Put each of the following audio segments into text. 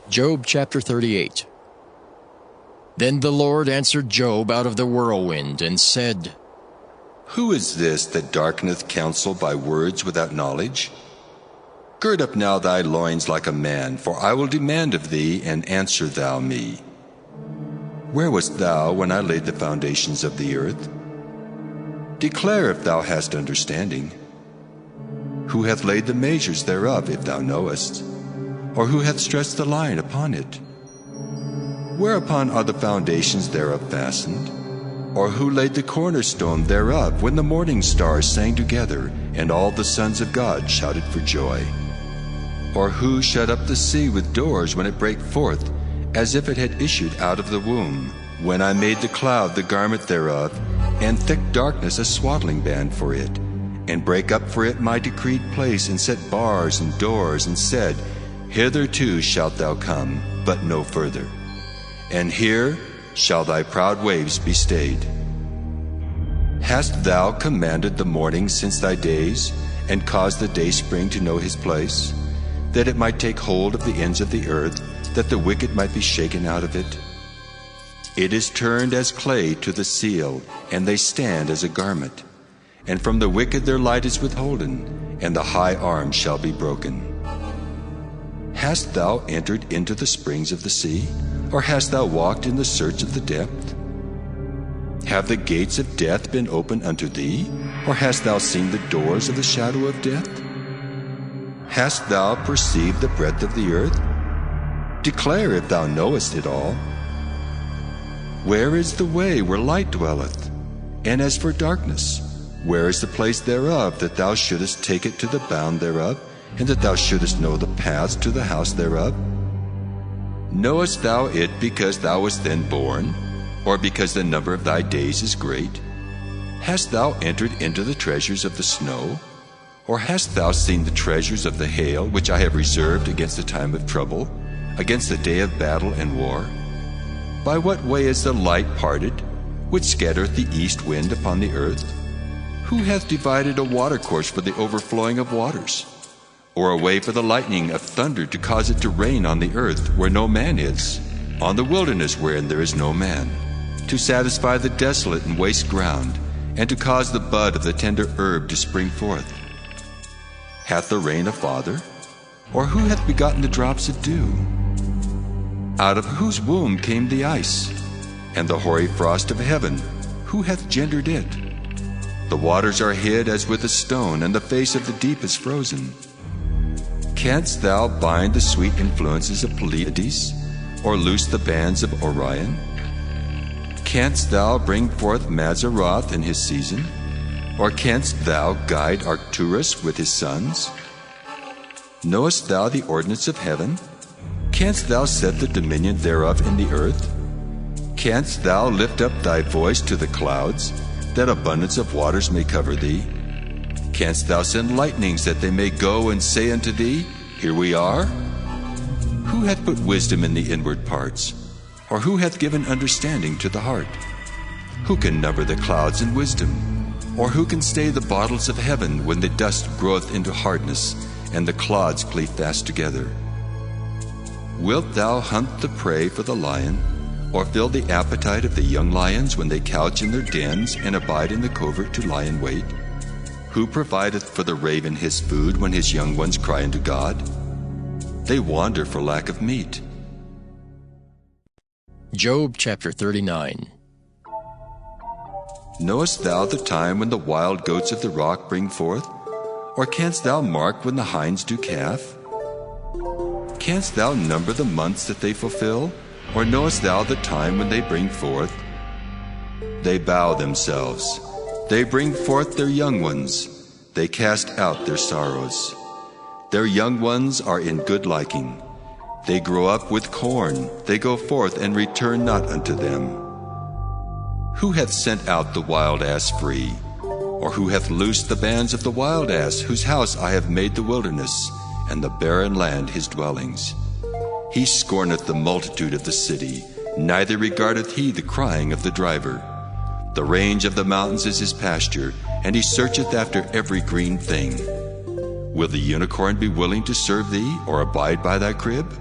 Job chapter 38. Then the Lord answered Job out of the whirlwind and said, Who is this that darkeneth counsel by words without knowledge? Gird up now thy loins like a man, for I will demand of thee, and answer thou me. Where wast thou when I laid the foundations of the earth? Declare if thou hast understanding. Who hath laid the measures thereof, if thou knowest? Or who hath stretched the line upon it? Whereupon are the foundations thereof fastened? Or who laid the cornerstone thereof, when the morning stars sang together, and all the sons of God shouted for joy? Or who shut up the sea with doors when it brake forth, as if it had issued out of the womb? When I made the cloud the garment thereof, and thick darkness a swaddling band for it, and brake up for it my decreed place, and set bars and doors, and said, Hitherto shalt thou come, but no further. And here shall thy proud waves be stayed. Hast thou commanded the morning since thy days, and caused the dayspring to know his place, that it might take hold of the ends of the earth, that the wicked might be shaken out of it? It is turned as clay to the seal, and they stand as a garment. And from the wicked their light is withholden, and the high arm shall be broken. Hast thou entered into the springs of the sea, or hast thou walked in the search of the depth? Have the gates of death been opened unto thee, or hast thou seen the doors of the shadow of death? Hast thou perceived the breadth of the earth? Declare if thou knowest it all. Where is the way where light dwelleth? And as for darkness, where is the place thereof, that thou shouldest take it to the bound thereof, and that thou shouldest know the paths to the house thereof? Knowest thou it because thou wast then born, or because the number of thy days is great? Hast thou entered into the treasures of the snow? Or hast thou seen the treasures of the hail, which I have reserved against the time of trouble, against the day of battle and war? By what way is the light parted, which scattereth the east wind upon the earth? Who hath divided a watercourse for the overflowing of waters? Or a way for the lightning of thunder to cause it to rain on the earth where no man is, on the wilderness wherein there is no man, to satisfy the desolate and waste ground, and to cause the bud of the tender herb to spring forth? Hath the rain a father? Or who hath begotten the drops of dew? Out of whose womb came the ice? And the hoary frost of heaven, who hath gendered it? The waters are hid as with a stone, and the face of the deep is frozen. Canst thou bind the sweet influences of Pleiades, or loose the bands of Orion? Canst thou bring forth Mazzaroth in his season? Or canst thou guide Arcturus with his sons? Knowest thou the ordinance of heaven? Canst thou set the dominion thereof in the earth? Canst thou lift up thy voice to the clouds, that abundance of waters may cover thee? Canst thou send lightnings, that they may go and say unto thee, Here we are? Who hath put wisdom in the inward parts? Or who hath given understanding to the heart? Who can number the clouds in wisdom? Or who can stay the bottles of heaven, when the dust groweth into hardness, and the clods cleave fast together? Wilt thou hunt the prey for the lion, or fill the appetite of the young lions, when they couch in their dens, and abide in the covert to lie in wait? Who provideth for the raven his food, when his young ones cry unto God? They wander for lack of meat. Job chapter 39. Knowest thou the time when the wild goats of the rock bring forth? Or canst thou mark when the hinds do calf? Canst thou number the months that they fulfill? Or knowest thou the time when they bring forth? They bow themselves. They bring forth their young ones. They cast out their sorrows. Their young ones are in good liking. They grow up with corn. They go forth and return not unto them. Who hath sent out the wild ass free? Or who hath loosed the bands of the wild ass, whose house I have made the wilderness, and the barren land his dwellings? He scorneth the multitude of the city, neither regardeth he the crying of the driver. The range of the mountains is his pasture, and he searcheth after every green thing. Will the unicorn be willing to serve thee, or abide by thy crib?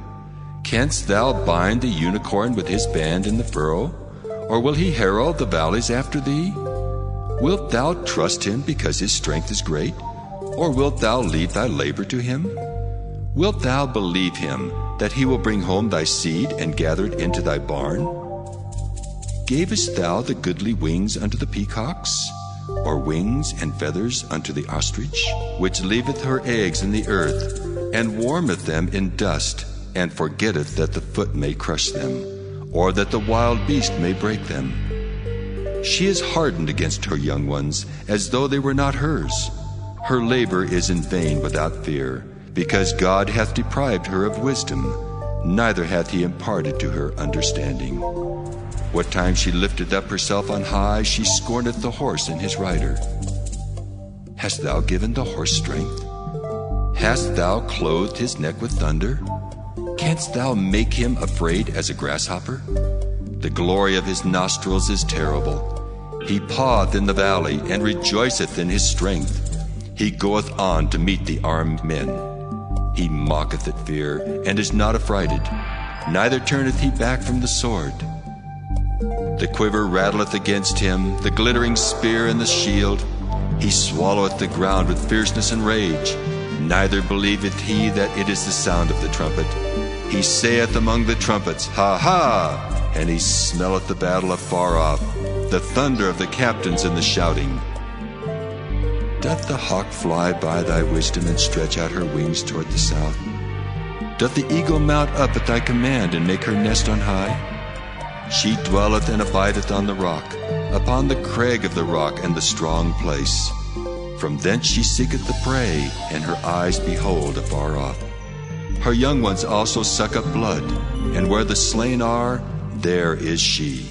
Canst thou bind the unicorn with his band in the furrow? Or will he herald the valleys after thee? Wilt thou trust him because his strength is great? Or wilt thou leave thy labor to him? Wilt thou believe him, that he will bring home thy seed and gather it into thy barn? Gavest thou the goodly wings unto the peacocks? Or wings and feathers unto the ostrich, which leaveth her eggs in the earth, and warmeth them in dust, and forgetteth that the foot may crush them, or that the wild beast may break them? She is hardened against her young ones, as though they were not hers. Her labor is in vain without fear, because God hath deprived her of wisdom, neither hath he imparted to her understanding. What time she lifteth up herself on high, she scorneth the horse and his rider. Hast thou given the horse strength? Hast thou clothed his neck with thunder? Canst thou make him afraid as a grasshopper? The glory of his nostrils is terrible. He paweth in the valley, and rejoiceth in his strength. He goeth on to meet the armed men. He mocketh at fear, and is not affrighted, neither turneth he back from the sword. The quiver rattleth against him, the glittering spear and the shield. He swalloweth the ground with fierceness and rage, neither believeth he that it is the sound of the trumpet. He saith among the trumpets, Ha, ha! And he smelleth the battle afar off, the thunder of the captains and the shouting. Doth the hawk fly by thy wisdom, and stretch out her wings toward the south? Doth the eagle mount up at thy command, and make her nest on high? She dwelleth and abideth on the rock, upon the crag of the rock and the strong place. From thence she seeketh the prey, and her eyes behold afar off. Her young ones also suck up blood, and where the slain are, there is she.